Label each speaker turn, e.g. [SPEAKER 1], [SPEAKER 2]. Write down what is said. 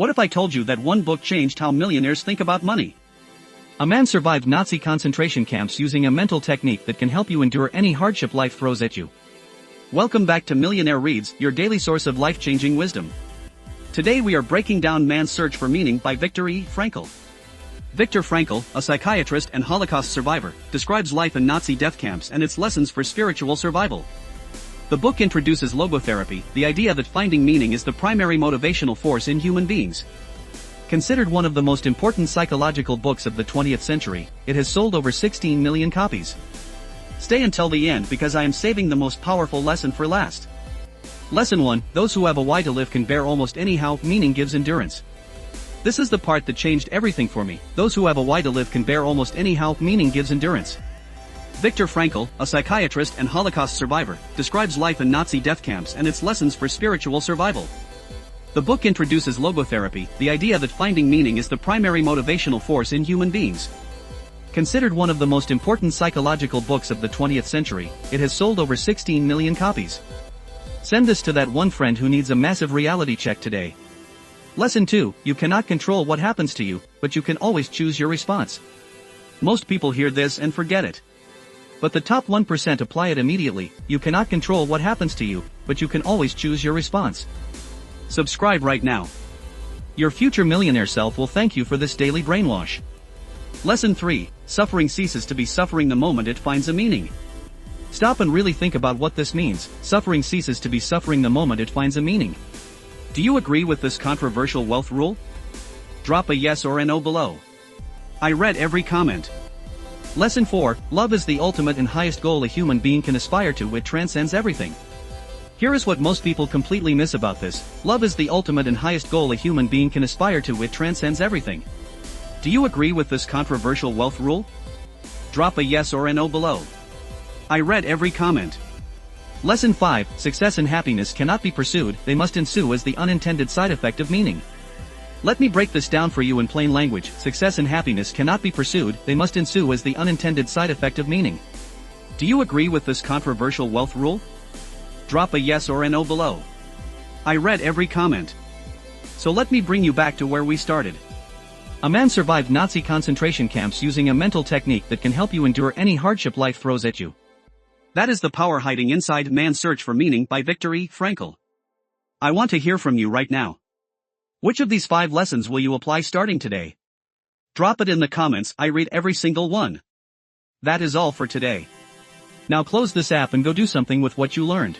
[SPEAKER 1] What if I told you that one book changed how millionaires think about money?
[SPEAKER 2] A man survived Nazi concentration camps using a mental technique that can help you endure any hardship life throws at you.
[SPEAKER 1] Welcome back to Millionaire Reads, your daily source of life-changing wisdom. Today we are breaking down Man's Search for Meaning by Viktor E. Frankl. Viktor Frankl, a psychiatrist and Holocaust survivor, describes life in Nazi death camps and its lessons for spiritual survival. The book introduces logotherapy, the idea that finding meaning is the primary motivational force in human beings. Considered one of the most important psychological books of the 20th century, it has sold over 16 million copies. Stay until the end because I am saving the most powerful lesson for last. Lesson 1, those who have a why to live can bear almost anyhow, meaning gives endurance. This is the part that changed everything for me. Those who have a why to live can bear almost anyhow, meaning gives endurance. Viktor Frankl, a psychiatrist and Holocaust survivor, describes life in Nazi death camps and its lessons for spiritual survival. The book introduces logotherapy, the idea that finding meaning is the primary motivational force in human beings. Considered one of the most important psychological books of the 20th century, it has sold over 16 million copies. Send this to that one friend who needs a massive reality check today. Lesson 2, you cannot control what happens to you, but you can always choose your response. Most people hear this and forget it. But the top 1% apply it immediately. You cannot control what happens to you, but you can always choose your response. Subscribe right now. Your future millionaire self will thank you for this daily brainwash. Lesson 3, suffering ceases to be suffering the moment it finds a meaning. Stop and really think about what this means. Suffering ceases to be suffering the moment it finds a meaning. Do you agree with this controversial wealth rule? Drop a yes or a no below. I read every comment. Lesson 4, love is the ultimate and highest goal a human being can aspire to. It transcends everything. Here is what most people completely miss about this. Love is the ultimate and highest goal a human being can aspire to. It transcends everything. Do you agree with this controversial wealth rule? Drop a yes or a no below. I read every comment. Lesson 5, success and happiness cannot be pursued, they must ensue as the unintended side effect of meaning. Let me break this down for you in plain language. Success and happiness cannot be pursued, they must ensue as the unintended side effect of meaning. Do you agree with this controversial wealth rule? Drop a yes or a no below. I read every comment. So let me bring you back to where we started. A man survived Nazi concentration camps using a mental technique that can help you endure any hardship life throws at you. That is the power hiding inside Man's Search for Meaning by Viktor E. Frankl. I want to hear from you right now. Which of these 5 lessons will you apply starting today? Drop it in the comments. I read every single one. That is all for today. Now close this app and go do something with what you learned.